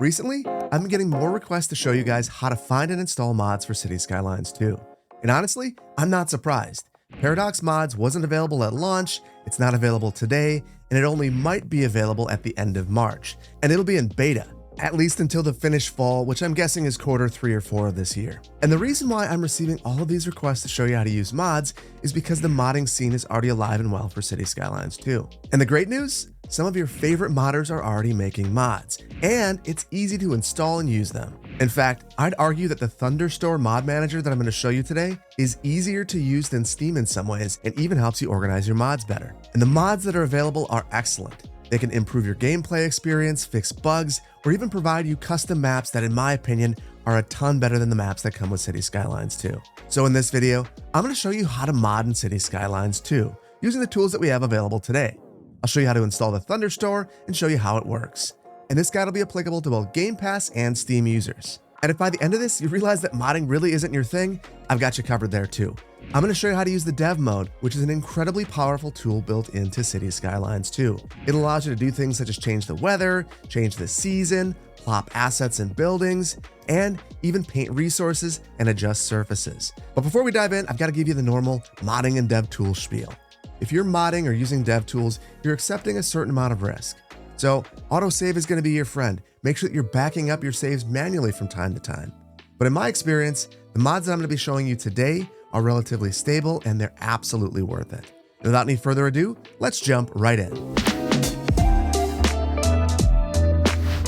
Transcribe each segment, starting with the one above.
Recently, I've been getting more requests to show you guys how to find and install mods for City Skylines 2. And honestly, I'm not surprised. Paradox Mods wasn't available at launch, it's not available today, and it only might be available at the end of March. And it'll be in beta, at least until the finished fall, which I'm guessing is quarter 3 or 4 of this year. And the reason why I'm receiving all of these requests to show you how to use mods is because the modding scene is already alive and well for City Skylines 2. And the great news? Some of your favorite modders are already making mods, and it's easy to install and use them. In fact, I'd argue that the Thunderstore Mod Manager that I'm going to show you today is easier to use than Steam in some ways, and even helps you organize your mods better. And the mods that are available are excellent. They can improve your gameplay experience, fix bugs, or even provide you custom maps that, in my opinion, are a ton better than the maps that come with City Skylines 2. So in this video, I'm going to show you how to mod in City Skylines 2, using the tools that we have available today. I'll show you how to install the Thunderstore and show you how it works. And this guide will be applicable to both Game Pass and Steam users. And if by the end of this you realize that modding really isn't your thing, I've got you covered there too. I'm going to show you how to use the dev mode, which is an incredibly powerful tool built into City Skylines 2. It allows you to do things such as change the weather, change the season, plop assets and buildings, and even paint resources and adjust surfaces. But before we dive in, I've got to give you the normal modding and dev tool spiel. If you're modding or using dev tools, you're accepting a certain amount of risk. So autosave is going to be your friend. Make sure that you're backing up your saves manually from time to time. But in my experience, the mods that I'm going to be showing you today are relatively stable and they're absolutely worth it. And without any further ado, let's jump right in.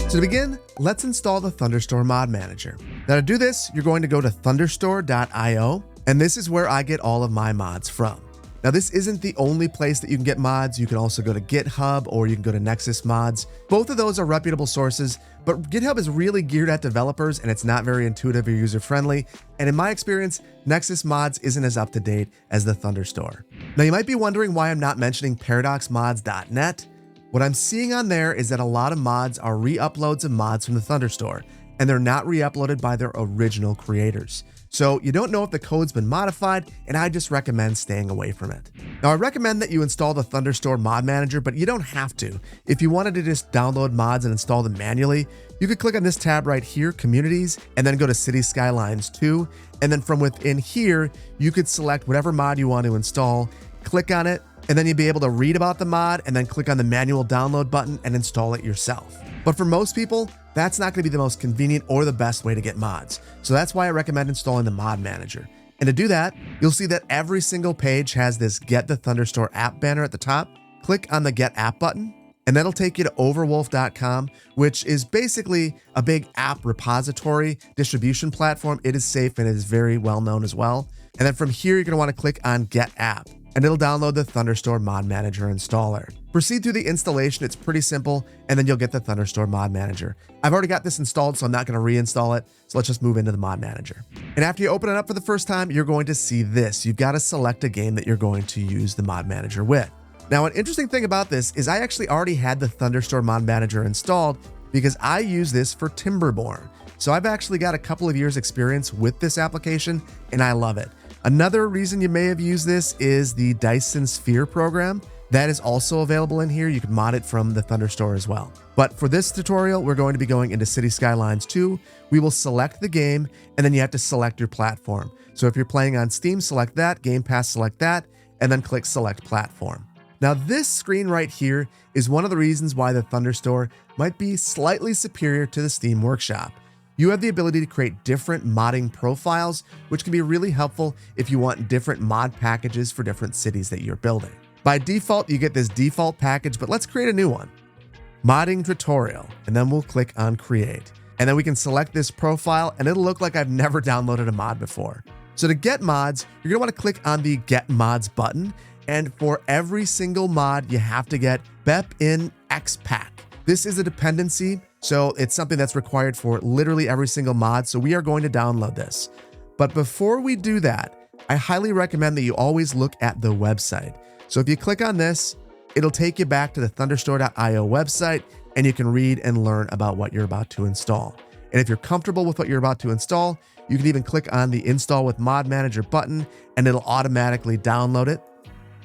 So to begin, let's install the Thunderstore Mod Manager. Now to do this, you're going to go to thunderstore.io, and this is where I get all of my mods from. Now, this isn't the only place that you can get mods. You can also go to GitHub or you can go to Nexus Mods. Both of those are reputable sources, but GitHub is really geared at developers and it's not very intuitive or user-friendly. And in my experience, Nexus Mods isn't as up-to-date as the Thunderstore. Now, you might be wondering why I'm not mentioning paradoxmods.net. What I'm seeing on there is that a lot of mods are re-uploads of mods from the Thunderstore, and they're not re-uploaded by their original creators. So you don't know if the code's been modified, and I just recommend staying away from it. Now, I recommend that you install the Thunderstore Mod Manager, but you don't have to. If you wanted to just download mods and install them manually, you could click on this tab right here, Communities, and then go to City Skylines 2. And then from within here, you could select whatever mod you want to install, click on it, and then you'd be able to read about the mod and then click on the manual download button and install it yourself. But for most people, that's not going to be the most convenient or the best way to get mods. So that's why I recommend installing the Mod Manager. And to do that, you'll see that every single page has this Get the Thunderstore app banner at the top. Click on the Get App button, and that'll take you to overwolf.com, which is basically a big app repository distribution platform. It is safe and it is very well known as well. And then from here, you're going to want to click on Get App, and it'll download the Thunderstore Mod Manager installer. Proceed through the installation, it's pretty simple, and then you'll get the Thunderstore Mod Manager. I've already got this installed, so I'm not going to reinstall it, so let's just move into the Mod Manager. And after you open it up for the first time, you're going to see this. You've got to select a game that you're going to use the Mod Manager with. Now, an interesting thing about this is I actually already had the Thunderstore Mod Manager installed because I use this for Timberborn. So I've actually got a couple of years experience with this application, and I love it. Another reason you may have used this is the Dyson Sphere program. That is also available in here. You can mod it from the Thunderstore as well. But for this tutorial, we're going to be going into City Skylines 2. We will select the game, and then you have to select your platform. So if you're playing on Steam, select that, Game Pass, select that, and then click Select Platform. Now this screen right here is one of the reasons why the Thunderstore might be slightly superior to the Steam Workshop. You have the ability to create different modding profiles, which can be really helpful if you want different mod packages for different cities that you're building. By default, you get this default package, but let's create a new one. Modding tutorial, and then we'll click on create. And then we can select this profile and it'll look like I've never downloaded a mod before. So to get mods, you're gonna wanna click on the Get Mods button. And for every single mod, you have to get BEP in XPack. This is a dependency, so it's something that's required for literally every single mod. So we are going to download this. But before we do that, I highly recommend that you always look at the website. So if you click on this, it'll take you back to the thunderstore.io website, and you can read and learn about what you're about to install. And if you're comfortable with what you're about to install, you can even click on the Install with Mod Manager button, and it'll automatically download it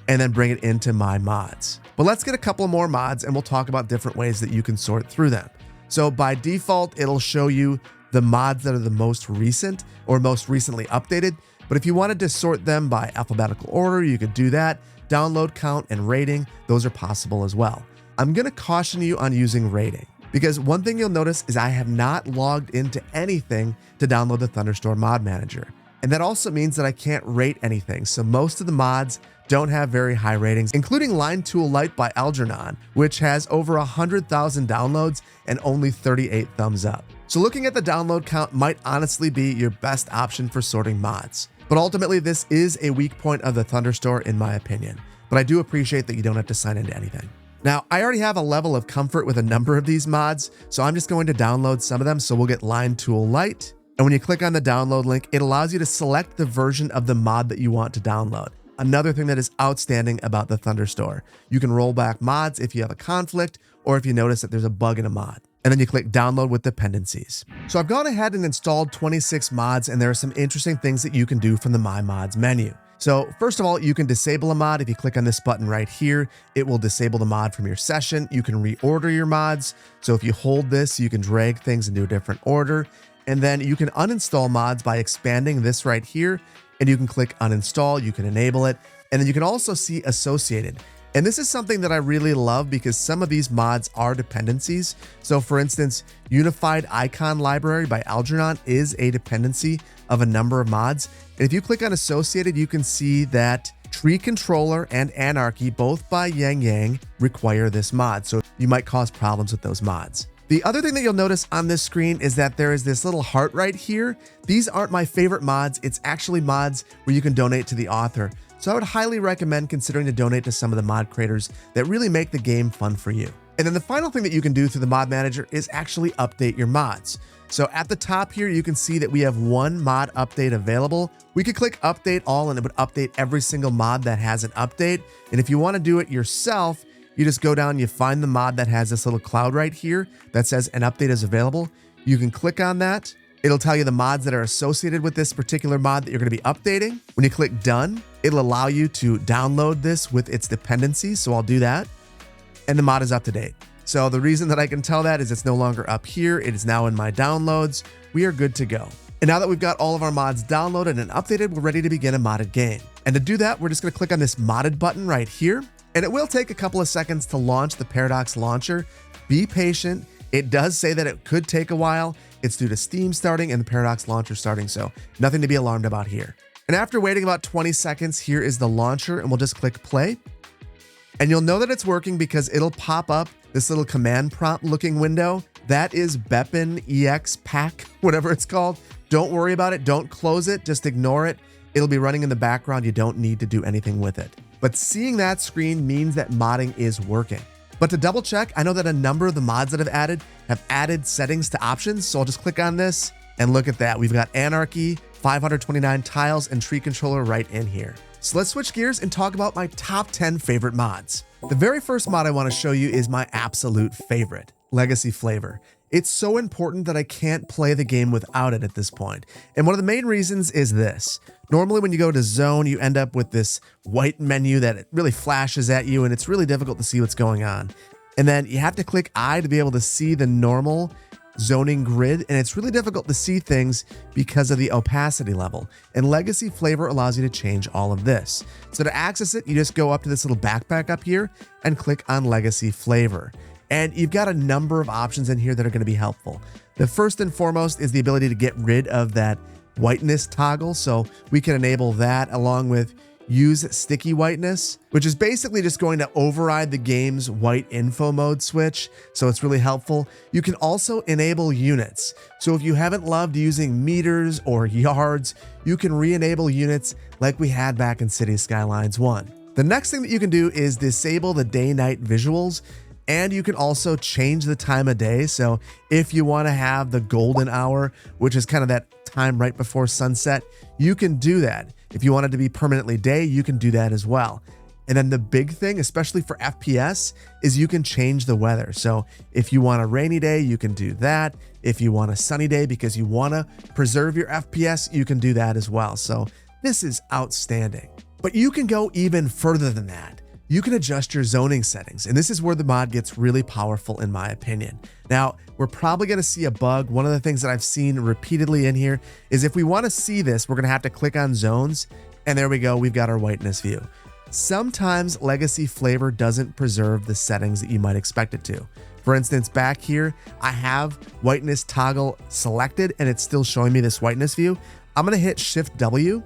and then bring it into My Mods. But let's get a couple more mods, and we'll talk about different ways that you can sort through them. So by default, it'll show you the mods that are the most recent or most recently updated. But if you wanted to sort them by alphabetical order, you could do that. Download count and rating, those are possible as well. I'm going to caution you on using rating, because one thing you'll notice is I have not logged into anything to download the Thunderstore Mod Manager. And that also means that I can't rate anything. So most of the mods don't have very high ratings, including Line Tool Lite by Algernon, which has over 100,000 downloads and only 38 thumbs up. So looking at the download count might honestly be your best option for sorting mods. But ultimately, this is a weak point of the Thunderstore in my opinion. But I do appreciate that you don't have to sign into anything. Now, I already have a level of comfort with a number of these mods, so I'm just going to download some of them. So we'll get Line Tool Lite. And when you click on the download link, it allows you to select the version of the mod that you want to download. Another thing that is outstanding about the Thunderstore, you can roll back mods if you have a conflict or if you notice that there's a bug in a mod. And then you click download with dependencies. So I've gone ahead and installed 26 mods, and there are some interesting things that you can do from the My Mods menu. So first of all, you can disable a mod. If you click on this button right here, it will disable the mod from your session. You can reorder your mods. So if you hold this, you can drag things into a different order. And then you can uninstall mods by expanding this right here, and you can click uninstall, you can enable it. And then you can also see associated. And this is something that I really love because some of these mods are dependencies. So for instance, Unified Icon Library by Algernon is a dependency of a number of mods. And if you click on associated, you can see that Tree Controller and Anarchy, both by Yang Yang, require this mod. So you might cause problems with those mods. The other thing that you'll notice on this screen is that there is this little heart right here. These aren't my favorite mods. It's actually mods where you can donate to the author. So I would highly recommend considering to donate to some of the mod creators that really make the game fun for you. And then the final thing that you can do through the Mod Manager is actually update your mods. So at the top here, you can see that we have one mod update available. We could click update all and it would update every single mod that has an update. And if you want to do it yourself, you just go down, you find the mod that has this little cloud right here that says an update is available. You can click on that. It'll tell you the mods that are associated with this particular mod that you're going to be updating. When you click done, it'll allow you to download this with its dependencies. So I'll do that. And the mod is up to date. So the reason that I can tell that is it's no longer up here. It is now in my downloads. We are good to go. And now that we've got all of our mods downloaded and updated, we're ready to begin a modded game. And to do that, we're just going to click on this modded button right here. And it will take a couple of seconds to launch the Paradox launcher. Be patient. It does say that it could take a while. It's due to Steam starting and the Paradox launcher starting, so nothing to be alarmed about here. And after waiting about 20 seconds, here is the launcher, and we'll just click play. And you'll know that it's working because it'll pop up this little command prompt looking window. That is Beppin EX Pack, whatever it's called. Don't worry about it. Don't close it. Just ignore it. It'll be running in the background. You don't need to do anything with it. But seeing that screen means that modding is working. But to double check, I know that a number of the mods that have added settings to options. So I'll just click on this and look at that. We've got Anarchy, 529 tiles, and Tree Controller right in here. So let's switch gears and talk about my top 10 favorite mods. The very first mod I want to show you is my absolute favorite, Legacy Flavour. It's so important that I can't play the game without it at this point. And one of the main reasons is this. Normally when you go to zone, you end up with this white menu that it really flashes at you and it's really difficult to see what's going on. And then you have to click I to be able to see the normal zoning grid, and it's really difficult to see things because of the opacity level. And Legacy Flavour allows you to change all of this. So to access it, you just go up to this little backpack up here and click on Legacy Flavour. And you've got a number of options in here that are going to be helpful. The first and foremost is the ability to get rid of that whiteness toggle. So we can enable that along with use sticky whiteness, which is basically just going to override the game's white info mode switch. So it's really helpful. You can also enable units. So if you haven't loved using meters or yards, you can re-enable units like we had back in Cities Skylines 1. The next thing that you can do is disable the day-night visuals. And you can also change the time of day. So if you want to have the golden hour, which is kind of that time right before sunset, you can do that. If you want it to be permanently day, you can do that as well. And then the big thing, especially for FPS, is you can change the weather. So if you want a rainy day, you can do that. If you want a sunny day because you want to preserve your FPS, you can do that as well. So this is outstanding. But you can go even further than that. you can adjust your zoning settings. And this is where the mod gets really powerful in my opinion. Now, we're probably gonna see a bug. One of the things that I've seen repeatedly in here is if we wanna see this, we're gonna have to click on zones, and there we go, we've got our whiteness view. Sometimes Legacy Flavour doesn't preserve the settings that you might expect it to. For instance, back here, I have whiteness toggle selected and it's still showing me this whiteness view. I'm gonna hit Shift W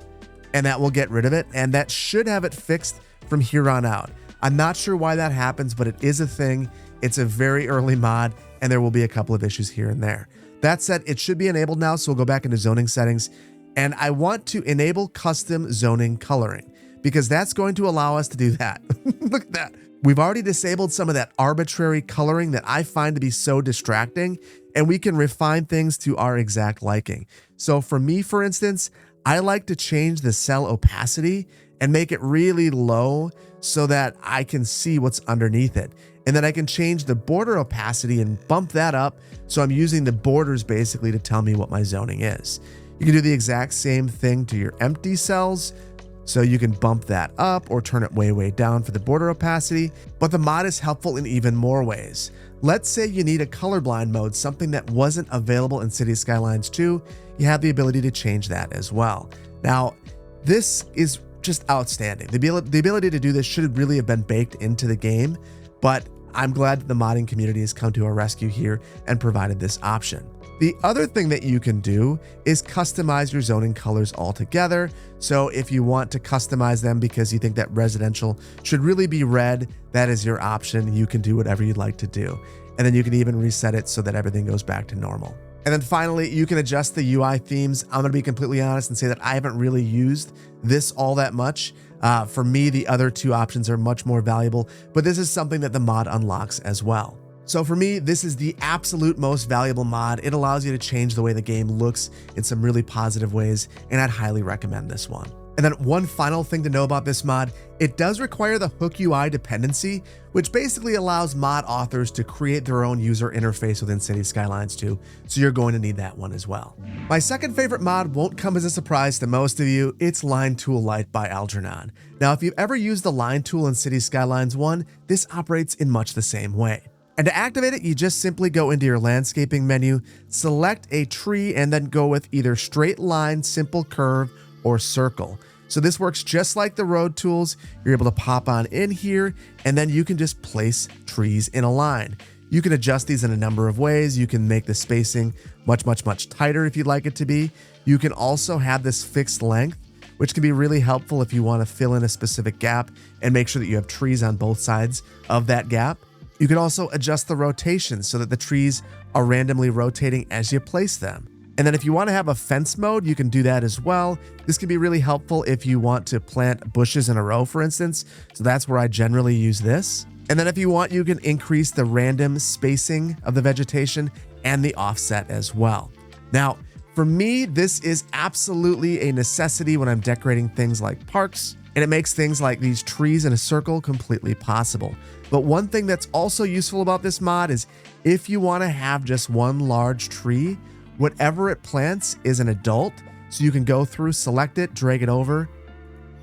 and that will get rid of it. And that should have it fixed from here on out. I'm not sure why that happens, but it is a thing. It's a very early mod and there will be a couple of issues here and there. That said, it should be enabled now. So we'll go back into zoning settings and I want to enable custom zoning coloring because that's going to allow us to do that. Look at that. We've already disabled some of that arbitrary coloring that I find to be so distracting, and we can refine things to our exact liking. So for me, for instance, I like to change the cell opacity and make it really low so that I can see what's underneath it. And then I can change the border opacity and bump that up. So I'm using the borders basically to tell me what my zoning is. You can do the exact same thing to your empty cells. So you can bump that up or turn it way down for the border opacity, but the mod is helpful in even more ways. Let's say you need a colorblind mode, something that wasn't available in Cities Skylines 2, you have the ability to change that as well. Now, this is just outstanding. The ability to do this should really have been baked into the game, but I'm glad that the modding community has come to our rescue here and provided this option. The other thing that you can do is customize your zoning colors altogether. So if you want to customize them because you think that residential should really be red, that is your option. You can do whatever you'd like to do. And then you can even reset it so that everything goes back to normal. And then finally, you can adjust the UI themes. I'm gonna be completely honest and say that I haven't really used this all that much. For me, the other two options are much more valuable, but this is something that the mod unlocks as well. So for me, this is the absolute most valuable mod. It allows you to change the way the game looks in some really positive ways, and I'd highly recommend this one. And then one final thing to know about this mod, it does require the Hook UI dependency, which basically allows mod authors to create their own user interface within Cities Skylines 2, so you're going to need that one as well. My second favorite mod won't come as a surprise to most of you, it's Line Tool Lite by Algernon. Now, if you've ever used the Line tool in Cities Skylines 1, this operates in much the same way. And to activate it, you just simply go into your landscaping menu, select a tree, and then go with either straight line, simple curve, or circle. So this works just like the road tools. You're able to pop on in here, and then you can just place trees in a line. You can adjust these in a number of ways. You can make the spacing much tighter if you'd like it to be. You can also have this fixed length, which can be really helpful if you want to fill in a specific gap and make sure that you have trees on both sides of that gap. You can also adjust the rotation so that the trees are randomly rotating as you place them. And then if you want to have a fence mode, you can do that as well. This can be really helpful if you want to plant bushes in a row, for instance. So that's where I generally use this. And then if you want, you can increase the random spacing of the vegetation and the offset as well. Now, for me, this is absolutely a necessity when I'm decorating things like parks, and it makes things like these trees in a circle completely possible. But one thing that's also useful about this mod is if you want to have just one large tree, whatever it plants is an adult, so you can go through, select it, drag it over,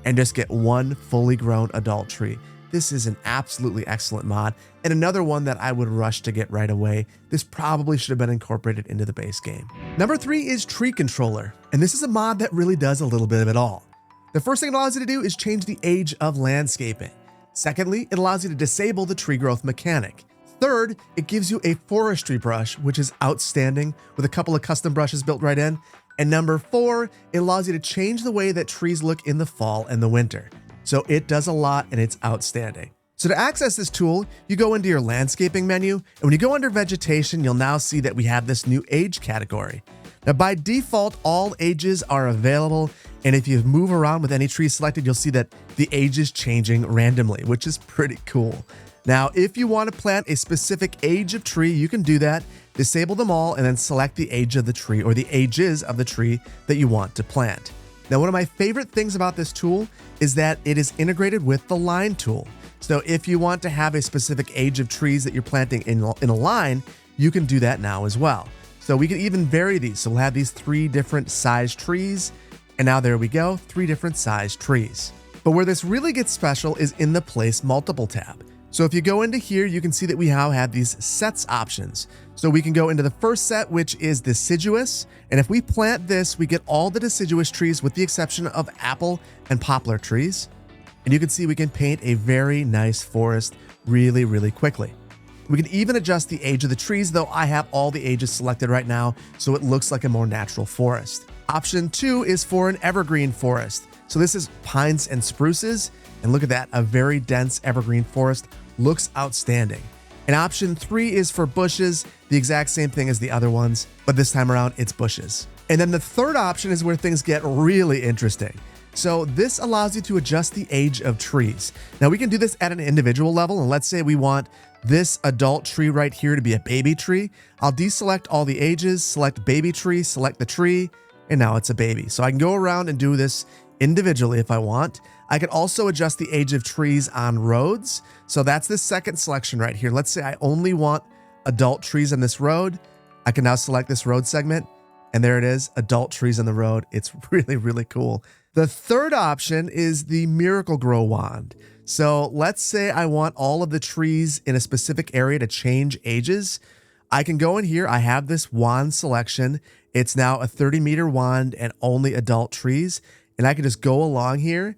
and just get one fully grown adult tree. This is an absolutely excellent mod, and another one that I would rush to get right away. This probably should have been incorporated into the base game. Number 3 is Tree Controller, and this is a mod that really does a little bit of it all. The first thing it allows you to do is change the age of landscaping. Secondly, it allows you to disable the tree growth mechanic. Third, it gives you a forestry brush, which is outstanding with a couple of custom brushes built right in. And number 4, it allows you to change the way that trees look in the fall and the winter. So it does a lot and it's outstanding. So to access this tool, you go into your landscaping menu, and when you go under vegetation, you'll now see that we have this new age category. Now by default, all ages are available, and if you move around with any tree selected, you'll see that the age is changing randomly, which is pretty cool. Now, if you want to plant a specific age of tree, you can do that, disable them all, and then select the age of the tree or the ages of the tree that you want to plant. Now, one of my favorite things about this tool is that it is integrated with the line tool. So if you want to have a specific age of trees that you're planting in a line, you can do that now as well. So we can even vary these. So we'll have these 3 different size trees, and now there we go, 3 different size trees. But where this really gets special is in the Place Multiple tab. So if you go into here, you can see that we now have these sets options. So we can go into the first set, which is deciduous. And if we plant this, we get all the deciduous trees with the exception of apple and poplar trees. And you can see we can paint a very nice forest really, really quickly. We can even adjust the age of the trees, though I have all the ages selected right now, so it looks like a more natural forest. Option 2 is for an evergreen forest. So this is pines and spruces. And look at that, a very dense evergreen forest. Looks outstanding. And option 3 is for bushes, the exact same thing as the other ones, but this time around it's bushes. And then the third option is where things get really interesting. So this allows you to adjust the age of trees. Now we can do this at an individual level, and let's say we want this adult tree right here to be a baby tree. I'll deselect all the ages, select baby tree, select the tree, and now it's a baby. So I can go around and do this individually if I want. I can also adjust the age of trees on roads. So that's the second selection right here. Let's say I only want adult trees on this road. I can now select this road segment, and there it is, adult trees on the road. It's really, really cool. The third option is the Miracle Grow wand. So let's say I want all of the trees in a specific area to change ages. I can go in here. I have this wand selection. It's now a 30-meter wand and only adult trees. And I can just go along here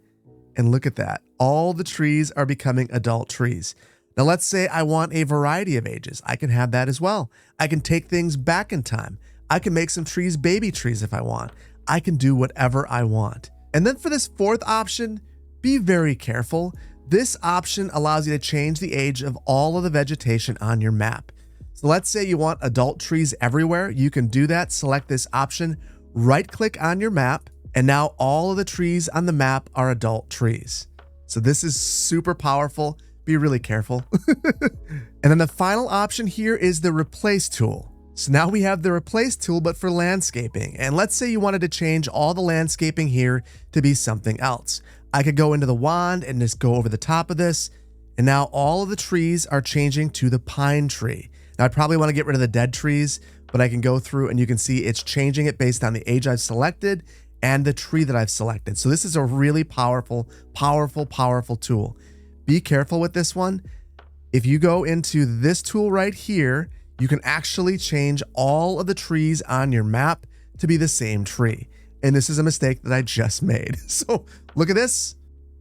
and look at that. All the trees are becoming adult trees. Now let's say I want a variety of ages. I can have that as well. I can take things back in time. I can make some trees baby trees if I want. I can do whatever I want. And then for this fourth option, be very careful. This option allows you to change the age of all of the vegetation on your map. So let's say you want adult trees everywhere. You can do that. Select this option, right-click on your map, and now all of the trees on the map are adult trees. So this is super powerful. Be really careful. And then the final option here is the Replace tool. So now we have the Replace tool, but for landscaping. And let's say you wanted to change all the landscaping here to be something else. I could go into the wand and just go over the top of this. And now all of the trees are changing to the pine tree. Now I probably want to get rid of the dead trees, but I can go through and you can see it's changing it based on the age I've selected and the tree that I've selected. So this is a really powerful tool. Be careful with this one. If you go into this tool right here, you can actually change all of the trees on your map to be the same tree. And this is a mistake that I just made. So look at this.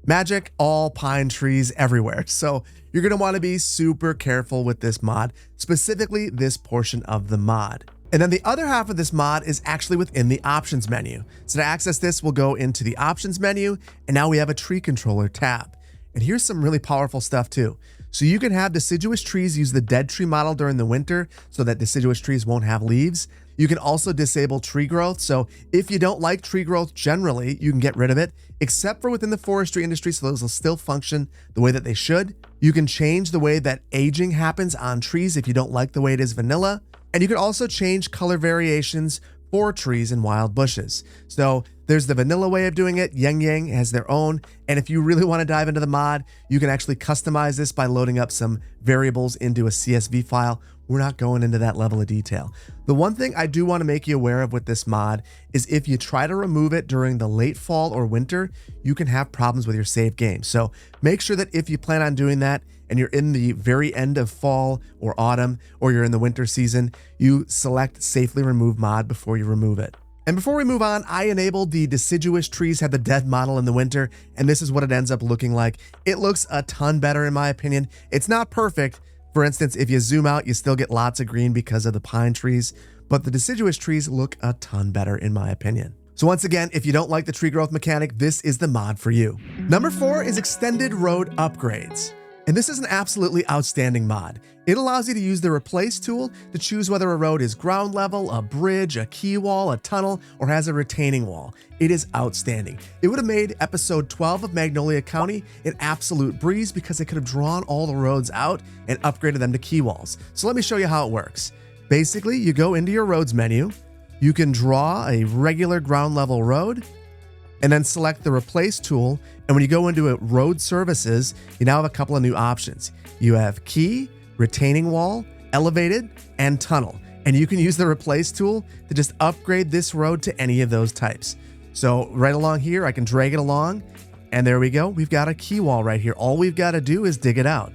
Magic, all pine trees everywhere. So you're going to want to be super careful with this mod, specifically this portion of the mod. And then the other half of this mod is actually within the options menu. So to access this, we'll go into the options menu, and now we have a tree controller tab. And here's some really powerful stuff too. So you can have deciduous trees use the dead tree model during the winter so that deciduous trees won't have leaves. You can also disable tree growth. So if you don't like tree growth generally, you can get rid of it, except for within the forestry industry, so those will still function the way that they should. You can change the way that aging happens on trees if you don't like the way it is vanilla. And you can also change color variations for trees and wild bushes. So there's the vanilla way of doing it. Yang Yang has their own. And if you really want to dive into the mod, you can actually customize this by loading up some variables into a CSV file. We're not going into that level of detail. The one thing I do want to make you aware of with this mod is if you try to remove it during the late fall or winter, you can have problems with your save game. So make sure that if you plan on doing that and you're in the very end of fall or autumn, or you're in the winter season, you select safely remove mod before you remove it. And before we move on, I enabled the deciduous trees have the dead model in the winter, and this is what it ends up looking like. It looks a ton better in my opinion. It's not perfect. For instance, if you zoom out, you still get lots of green because of the pine trees, but the deciduous trees look a ton better in my opinion. So once again, if you don't like the tree growth mechanic, this is the mod for you. Number 4 is extended road upgrades. And this is an absolutely outstanding mod. It allows you to use the Replace tool to choose whether a road is ground level, a bridge, a key wall, a tunnel, or has a retaining wall. It is outstanding. It would have made episode 12 of Magnolia County an absolute breeze because it could have drawn all the roads out and upgraded them to key walls. So let me show you how it works. Basically, you go into your roads menu, you can draw a regular ground level road, and then select the Replace tool. And when you go into it, road services, you now have a couple of new options. You have key, retaining wall, elevated, and tunnel. And you can use the Replace tool to just upgrade this road to any of those types. So right along here, I can drag it along And there we go. We've got a key wall right here. All we've got to do is dig it out.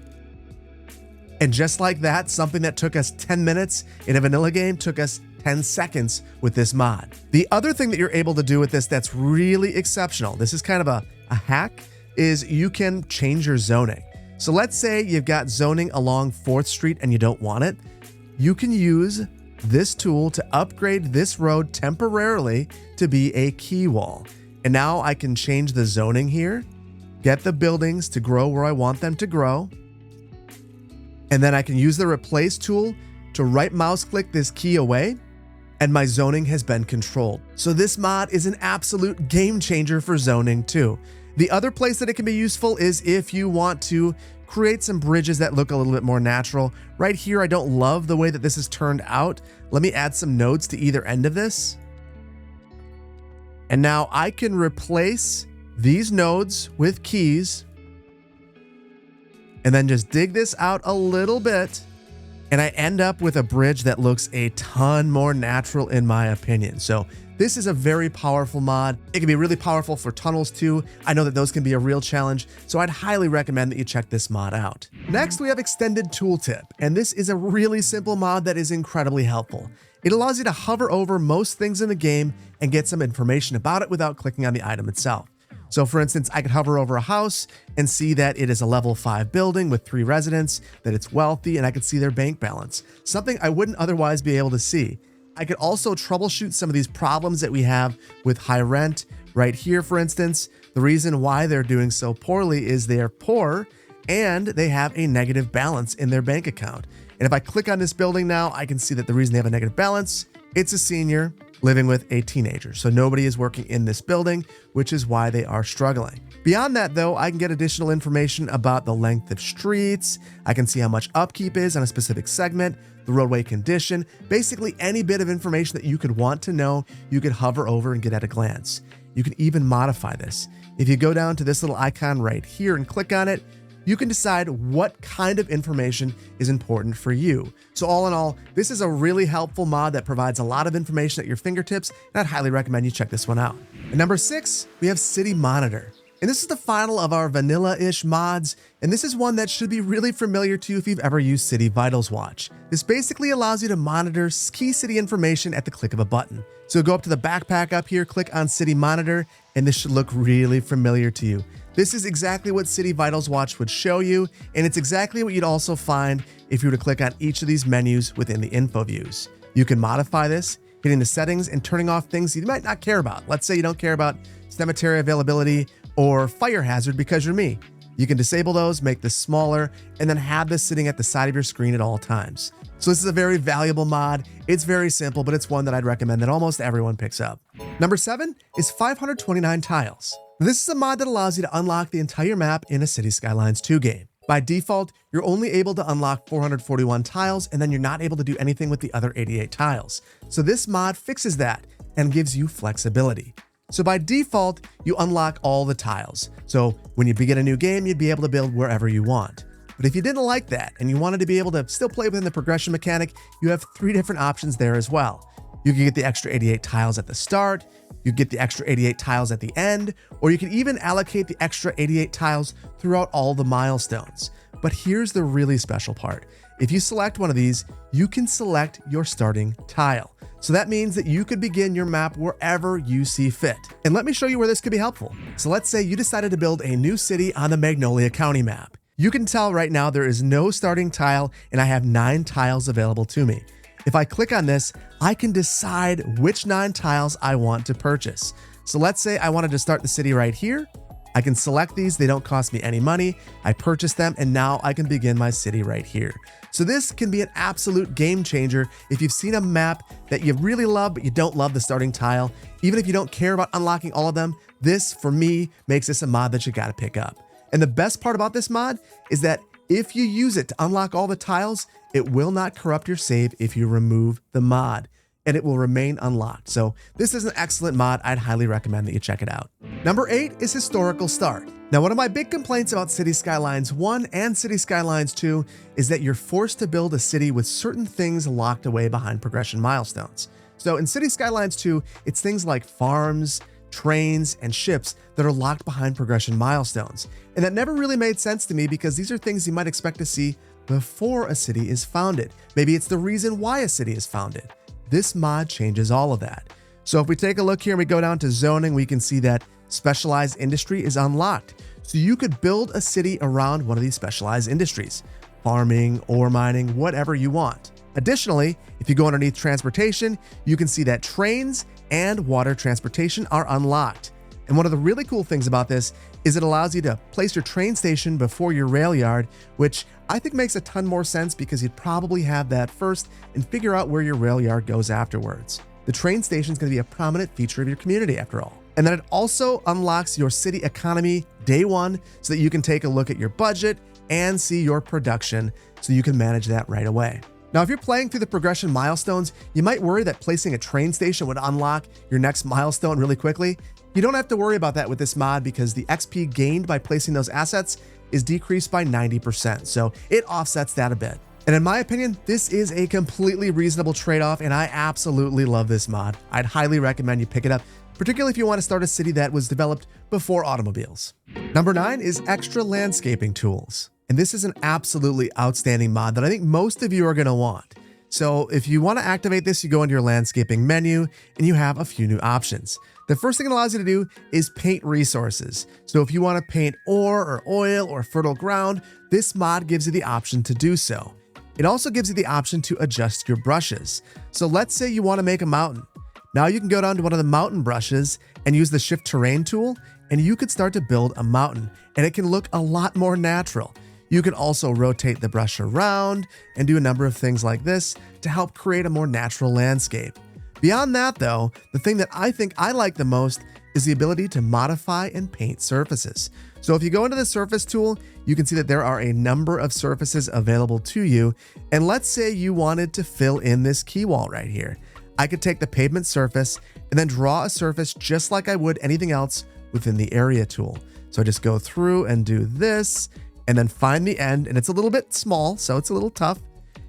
And just like that, something that took us 10 minutes in a vanilla game took us 10 seconds with this mod. The other thing that you're able to do with this that's really exceptional, this is kind of a hack, is you can change your zoning. So let's say you've got zoning along 4th Street and you don't want it. You can use this tool to upgrade this road temporarily to be a key wall. And now I can change the zoning here, get the buildings to grow where I want them to grow. And then I can use the replace tool to right mouse click this key away, and my zoning has been controlled. So this mod is an absolute game changer for zoning too. The other place that it can be useful is if you want to create some bridges that look a little bit more natural. Right here, I don't love the way that this is turned out. Let me add some nodes to either end of this. And now I can replace these nodes with keys and then just dig this out a little bit. And I end up with a bridge that looks a ton more natural in my opinion. So this is a very powerful mod. It can be really powerful for tunnels too. I know that those can be a real challenge, so I'd highly recommend that you check this mod out. Next, we have Extended Tooltip, and this is a really simple mod that is incredibly helpful. It allows you to hover over most things in the game and get some information about it without clicking on the item itself. So for instance, I could hover over a house and see that it is a level 5 building with 3 residents, that it's wealthy, and I could see their bank balance, something I wouldn't otherwise be able to see. I could also troubleshoot some of these problems that we have with high rent. Right here, for instance, the reason why they're doing so poorly is they are poor and they have a negative balance in their bank account. And if I click on this building now, I can see that the reason they have a negative balance, it's a senior living with a teenager. So nobody is working in this building, which is why they are struggling. Beyond that though, I can get additional information about the length of streets. I can see how much upkeep is on a specific segment, the roadway condition, basically any bit of information that you could want to know, you could hover over and get at a glance. You can even modify this. If you go down to this little icon right here and click on it, you can decide what kind of information is important for you. So all in all, this is a really helpful mod that provides a lot of information at your fingertips, and I'd highly recommend you check this one out. At number 6, we have City Monitor. And this is the final of our vanilla-ish mods, and this is one that should be really familiar to you if you've ever used City Vitals Watch. This basically allows you to monitor key city information at the click of a button. So go up to the backpack up here, click on City Monitor, and this should look really familiar to you. This is exactly what City Vitals Watch would show you, and it's exactly what you'd also find if you were to click on each of these menus within the info views. You can modify this, hitting the settings and turning off things you might not care about. Let's say you don't care about cemetery availability or fire hazard because you're me. You can disable those, make this smaller, and then have this sitting at the side of your screen at all times. So this is a very valuable mod. It's very simple, but it's one that I'd recommend that almost everyone picks up. Number 7 is 529 tiles. This is a mod that allows you to unlock the entire map in a Cities Skylines 2 game. By default, you're only able to unlock 441 tiles, and then you're not able to do anything with the other 88 tiles. So this mod fixes that and gives you flexibility. So by default, you unlock all the tiles. So when you begin a new game, you'd be able to build wherever you want. But if you didn't like that and you wanted to be able to still play within the progression mechanic, you have 3 different options there as well. You can get the extra 88 tiles at the start, you get the extra 88 tiles at the end, or you can even allocate the extra 88 tiles throughout all the milestones. But here's the really special part. If you select one of these, you can select your starting tile. So that means that you could begin your map wherever you see fit. And let me show you where this could be helpful. So let's say you decided to build a new city on the Magnolia County map. You can tell right now there is no starting tile and I have 9 tiles available to me. If I click on this, I can decide which 9 tiles I want to purchase. So let's say I wanted to start the city right here. I can select these, they don't cost me any money. I purchase them and now I can begin my city right here. So this can be an absolute game changer if you've seen a map that you really love, but you don't love the starting tile. Even if you don't care about unlocking all of them, this, for me, makes this a mod that you gotta pick up. And the best part about this mod is that if you use it to unlock all the tiles, it will not corrupt your save if you remove the mod, and it will remain unlocked. So this is an excellent mod. I'd highly recommend that you check it out. Number 8 is Historical Start. Now, one of my big complaints about Cities Skylines 1 and Cities Skylines 2 is that you're forced to build a city with certain things locked away behind progression milestones. So in Cities Skylines 2, it's things like farms, trains, and ships that are locked behind progression milestones. And that never really made sense to me because these are things you might expect to see before a city is founded. Maybe it's the reason why a city is founded. This mod changes all of that. So if we take a look here and we go down to zoning, we can see that specialized industry is unlocked. So you could build a city around one of these specialized industries, farming, ore mining, whatever you want. Additionally, if you go underneath transportation, you can see that trains and water transportation are unlocked. And one of the really cool things about this is it allows you to place your train station before your rail yard, which I think makes a ton more sense because you'd probably have that first and figure out where your rail yard goes afterwards. The train station is going to be a prominent feature of your community after all. And then it also unlocks your city economy day one so that you can take a look at your budget and see your production so you can manage that right away. Now, if you're playing through the progression milestones, you might worry that placing a train station would unlock your next milestone really quickly. You don't have to worry about that with this mod because the XP gained by placing those assets is decreased by 90%, so it offsets that a bit. And in my opinion, this is a completely reasonable trade-off, and I absolutely love this mod. I'd highly recommend you pick it up, particularly if you want to start a city that was developed before automobiles. Number 9 is extra landscaping tools. And this is an absolutely outstanding mod that I think most of you are going to want. So if you want to activate this, you go into your landscaping menu and you have a few new options. The first thing it allows you to do is paint resources. So if you want to paint ore or oil or fertile ground, this mod gives you the option to do so. It also gives you the option to adjust your brushes. So let's say you want to make a mountain. Now you can go down to one of the mountain brushes and use the Shift Terrain tool, and you could start to build a mountain, and it can look a lot more natural. You can also rotate the brush around and do a number of things like this to help create a more natural landscape. Beyond that though, the thing that I think I like the most is the ability to modify and paint surfaces. So if you go into the surface tool, you can see that there are a number of surfaces available to you. And let's say you wanted to fill in this key wall right here. I could take the pavement surface and then draw a surface just like I would anything else within the area tool. So I just go through and do this, and then find the end, and it's a little bit small, so it's a little tough.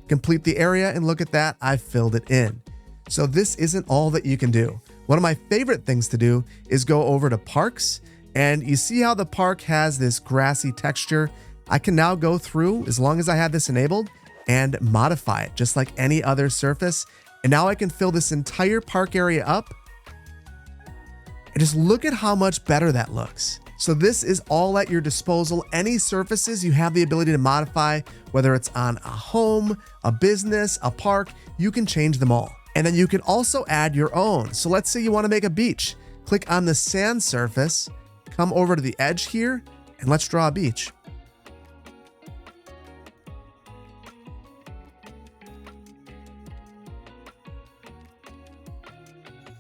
Complete the area, and look at that, I filled it in. So this isn't all that you can do. One of my favorite things to do is go over to parks, and you see how the park has this grassy texture. I can now go through, as long as I have this enabled, and modify it just like any other surface. And now I can fill this entire park area up. And just look at how much better that looks. So this is all at your disposal. Any surfaces you have the ability to modify, whether it's on a home, a business, a park, you can change them all. And then you can also add your own. So let's say you want to make a beach. Click on the sand surface, come over to the edge here, and let's draw a beach.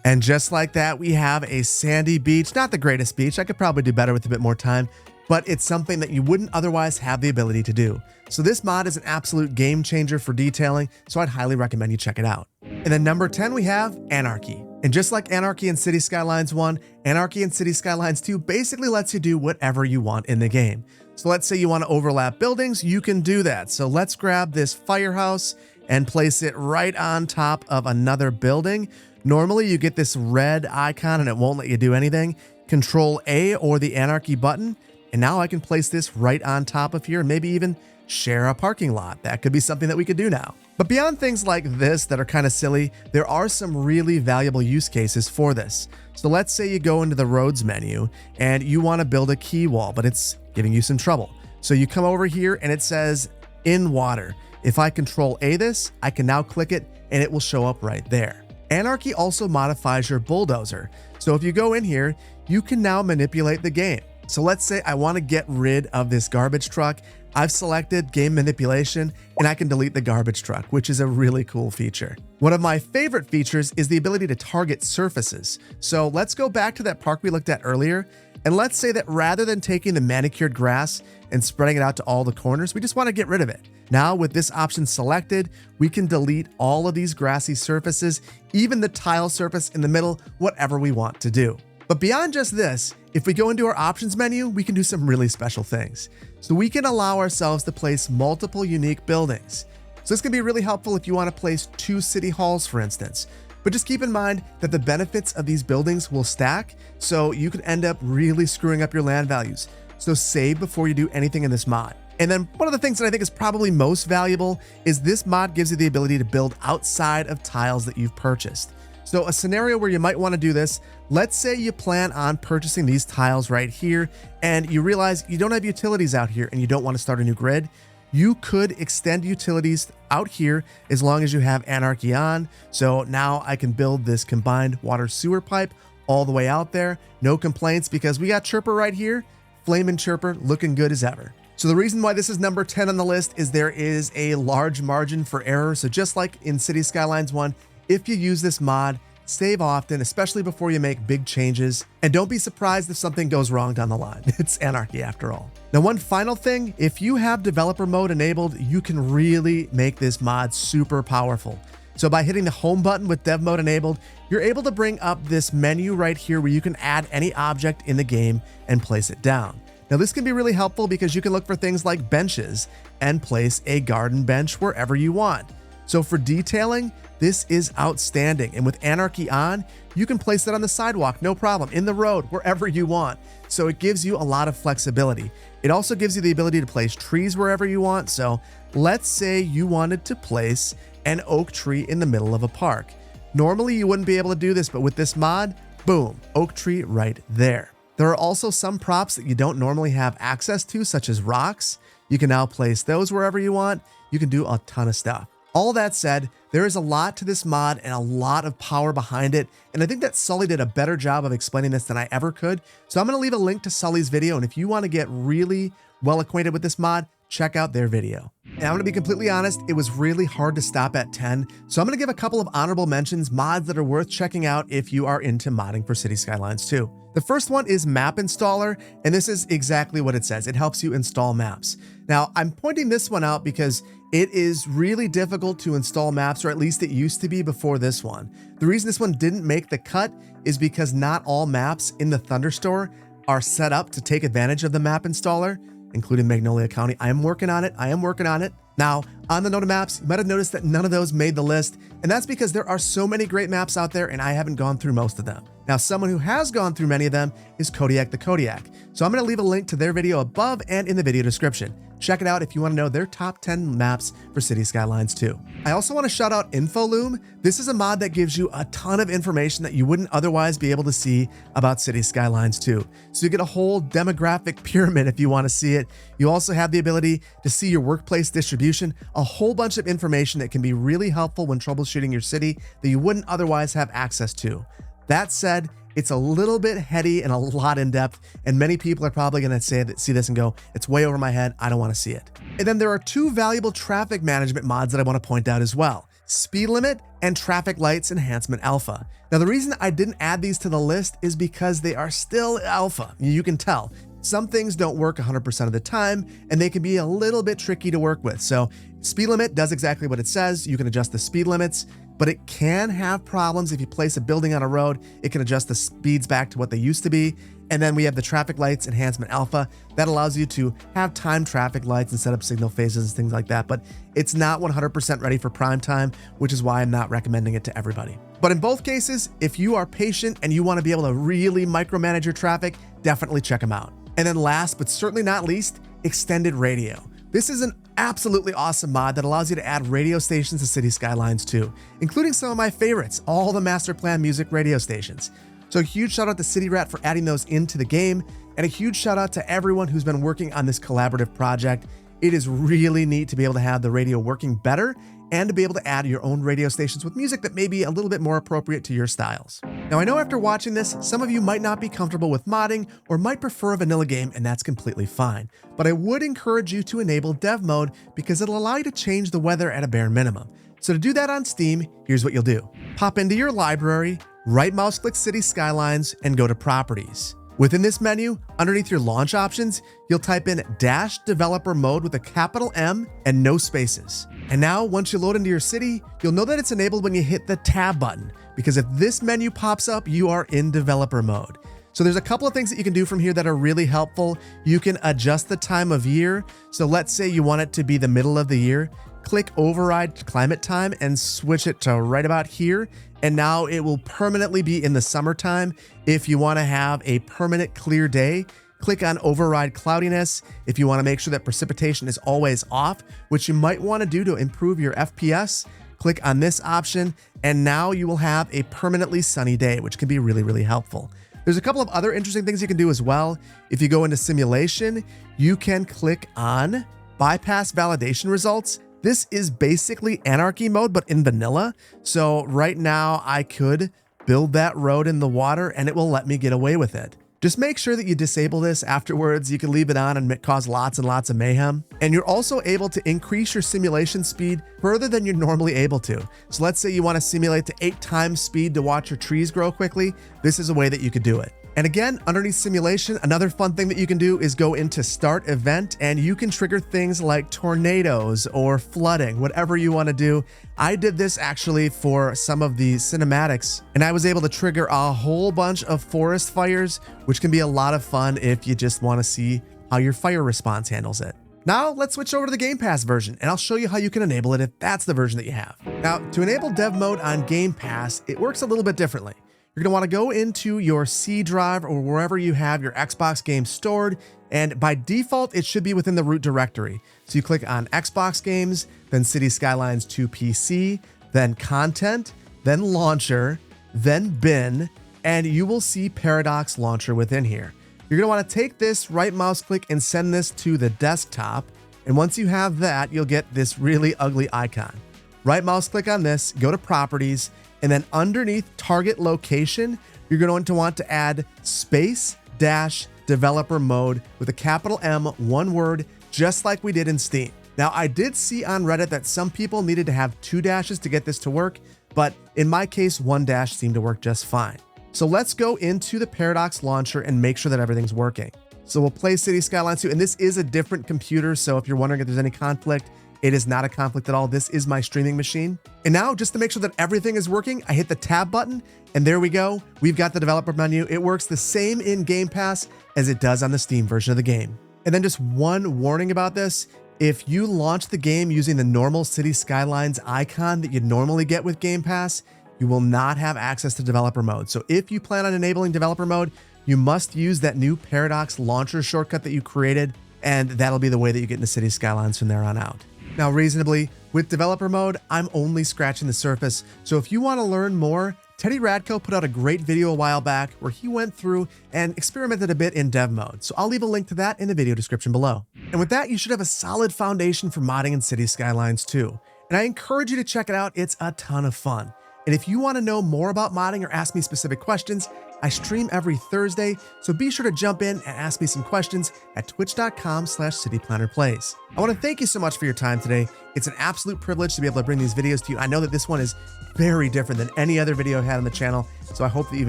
And just like that, we have a sandy beach. Not the greatest beach. I could probably do better with a bit more time, but it's something that you wouldn't otherwise have the ability to do. So this mod is an absolute game changer for detailing, so I'd highly recommend you check it out. And then number 10, we have Anarchy. And just like Anarchy in City Skylines 1, Anarchy in City Skylines 2 basically lets you do whatever you want in the game. So let's say you want to overlap buildings, you can do that. So let's grab this firehouse and place it right on top of another building. Normally you get this red icon and it won't let you do anything. Control A or the Anarchy button, and now I can place this right on top of here and maybe even share a parking lot. That could be something that we could do now. But beyond things like this that are kind of silly, there are some really valuable use cases for this. So let's say you go into the roads menu and you want to build a key wall, but it's giving you some trouble. So you come over here and it says in water. If I Control A this, I can now click it and it will show up right there. Anarchy also modifies your bulldozer. So if you go in here, you can now manipulate the game. So let's say I want to get rid of this garbage truck. I've selected game manipulation and I can delete the garbage truck, which is a really cool feature. One of my favorite features is the ability to target surfaces. So let's go back to that park we looked at earlier. And let's say that rather than taking the manicured grass and spreading it out to all the corners, we just want to get rid of it. Now with this option selected, we can delete all of these grassy surfaces, even the tile surface in the middle, whatever we want to do. But beyond just this, if we go into our options menu, we can do some really special things. So we can allow ourselves to place multiple unique buildings. So this can be really helpful if you want to place 2 city halls, for instance. But just keep in mind that the benefits of these buildings will stack, so you could end up really screwing up your land values. So save before you do anything in this mod. And then one of the things that I think is probably most valuable is this mod gives you the ability to build outside of tiles that you've purchased. So a scenario where you might want to do this, let's say you plan on purchasing these tiles right here and you realize you don't have utilities out here and you don't want to start a new grid. You could extend utilities out here as long as you have Anarchy on. So now I can build this combined water sewer pipe all the way out there. No complaints because we got Chirper right here. Flamin' Chirper looking good as ever. So the reason why this is number 10 on the list is there is a large margin for error. So just like in City Skylines 1, if you use this mod, save often, especially before you make big changes. And don't be surprised if something goes wrong down the line. It's Anarchy after all. Now, one final thing, if you have developer mode enabled, you can really make this mod super powerful. So by hitting the home button with dev mode enabled, you're able to bring up this menu right here where you can add any object in the game and place it down. Now, this can be really helpful because you can look for things like benches and place a garden bench wherever you want. So for detailing, this is outstanding. And with Anarchy on, you can place it on the sidewalk, no problem, in the road, wherever you want. So it gives you a lot of flexibility. It also gives you the ability to place trees wherever you want. So let's say you wanted to place an oak tree in the middle of a park. Normally you wouldn't be able to do this, but with this mod, boom, oak tree right there. There are also some props that you don't normally have access to, such as rocks. You can now place those wherever you want. You can do a ton of stuff. All that said, there is a lot to this mod and a lot of power behind it, and I think that Sully did a better job of explaining this than I ever could. So I'm going to leave a link to Sully's video, and if you want to get really well acquainted with this mod, check out their video. And I'm going to be completely honest, it was really hard to stop at 10, so I'm going to give a couple of honorable mentions, mods that are worth checking out if you are into modding for City Skylines 2. The first one is Map Installer, and this is exactly what it says. It helps you install maps. Now, I'm pointing this one out because it is really difficult to install maps, or at least it used to be before this one. The reason this one didn't make the cut is because not all maps in the Thunderstore are set up to take advantage of the Map Installer, including Magnolia County. I am working on it. Now, on the note of maps, you might have noticed that none of those made the list, and that's because there are so many great maps out there and I haven't gone through most of them. Now, someone who has gone through many of them is Kodiak the Kodiak. So I'm going to leave a link to their video above and in the video description. Check it out if you want to know their top 10 maps for City Skylines 2. I also want to shout out InfoLoom. This is a mod that gives you a ton of information that you wouldn't otherwise be able to see about City Skylines 2. So you get a whole demographic pyramid if you want to see it. You also have the ability to see your workplace distribution, a whole bunch of information that can be really helpful when troubleshooting your city that you wouldn't otherwise have access to. That said, it's a little bit heady and a lot in depth, and many people are probably going to see this and go, it's way over my head, I don't want to see it. And then there are two valuable traffic management mods that I want to point out as well: Speed Limit and Traffic Lights Enhancement Alpha. Now, the reason I didn't add these to the list is because they are still alpha. You can tell. Some things don't work 100% of the time, and they can be a little bit tricky to work with. So Speed Limit does exactly what it says. You can adjust the speed limits, but it can have problems if you place a building on a road. It can adjust the speeds back to what they used to be. And then we have the Traffic Lights Enhancement Alpha that allows you to have timed traffic lights and set up signal phases and things like that. But it's not 100% ready for prime time, which is why I'm not recommending it to everybody. But in both cases, if you are patient and you want to be able to really micromanage your traffic, definitely check them out. And then last, but certainly not least, Extended Radio. This is an absolutely awesome mod that allows you to add radio stations to City Skylines 2, including some of my favorites, all the Master Plan Music radio stations. So a huge shout out to City Rat for adding those into the game, and a huge shout out to everyone who's been working on this collaborative project. It is really neat to be able to have the radio working better and to be able to add your own radio stations with music that may be a little bit more appropriate to your styles. Now, I know after watching this, some of you might not be comfortable with modding or might prefer a vanilla game, and that's completely fine. But I would encourage you to enable dev mode because it'll allow you to change the weather at a bare minimum. So to do that on Steam, here's what you'll do. Pop into your library, right mouse click City Skylines, and go to Properties. Within this menu, underneath your launch options, you'll type in -developer mode with a capital M and no spaces. And now, once you load into your city, you'll know that it's enabled when you hit the tab button, because if this menu pops up, you are in developer mode. So there's a couple of things that you can do from here that are really helpful. You can adjust the time of year. So let's say you want it to be the middle of the year. click override climate time and switch it to right about here. And now it will permanently be in the summertime. If you want to have a permanent clear day, click on override cloudiness. If you want to make sure that precipitation is always off, which you might want to do to improve your FPS, click on this option. And now you will have a permanently sunny day, which can be really, really helpful. There's a couple of other interesting things you can do as well. If you go into simulation, you can click on bypass validation results. This is basically Anarchy mode, but in vanilla. So right now I could build that road in the water and it will let me get away with it. Just make sure that you disable this afterwards. You can leave it on and cause lots and lots of mayhem. And you're also able to increase your simulation speed further than you're normally able to. So let's say you want to simulate to 8 times speed to watch your trees grow quickly. This is a way that you could do it. And again, underneath simulation, another fun thing that you can do is go into start event and you can trigger things like tornadoes or flooding, whatever you want to do. I did this actually for some of the cinematics and I was able to trigger a whole bunch of forest fires, which can be a lot of fun if you just want to see how your fire response handles it. Now let's switch over to the Game Pass version and I'll show you how you can enable it if that's the version that you have. Now to enable dev mode on Game Pass, it works a little bit differently. You're going to want to go into your C drive or wherever you have your Xbox games stored. And by default, it should be within the root directory. So you click on Xbox games, then City Skylines 2 PC, then content, then launcher, then bin, and you will see Paradox Launcher within here. You're going to want to take this right mouse click and send this to the desktop. And once you have that, you'll get this really ugly icon. Right mouse click on this, go to properties, and then underneath target location, you're going to want to add space dash developer mode with a capital M, one word, just like we did in Steam. Now, I did see on Reddit that some people needed to have 2 dashes to get this to work, but in my case, 1 dash seemed to work just fine. So let's go into the Paradox Launcher and make sure that everything's working. So we'll play City Skylines 2, and this is a different computer, so if you're wondering if there's any conflict, it is not a conflict at all. This is my streaming machine. And now, just to make sure that everything is working, I hit the tab button, and there we go. We've got the developer menu. It works the same in Game Pass as it does on the Steam version of the game. And then just one warning about this. If you launch the game using the normal City Skylines icon that you'd normally get with Game Pass, you will not have access to developer mode. So if you plan on enabling developer mode, you must use that new Paradox Launcher shortcut that you created, and that'll be the way that you get into City Skylines from there on out. Now, reasonably, with developer mode, I'm only scratching the surface. So if you want to learn more, Teddy Radko put out a great video a while back where he went through and experimented a bit in dev mode. So I'll leave a link to that in the video description below. And with that, you should have a solid foundation for modding in City Skylines 2. And I encourage you to check it out. It's a ton of fun. And if you want to know more about modding or ask me specific questions, I stream every Thursday, so be sure to jump in and ask me some questions at twitch.com/cityplannerplays. I want to thank you so much for your time today. It's an absolute privilege to be able to bring these videos to you. I know that this one is very different than any other video I had on the channel, so I hope that you've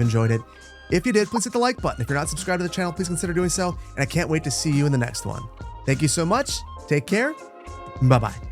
enjoyed it. If you did, please hit the like button. If you're not subscribed to the channel, please consider doing so, and I can't wait to see you in the next one. Thank you so much. Take care. Bye-bye.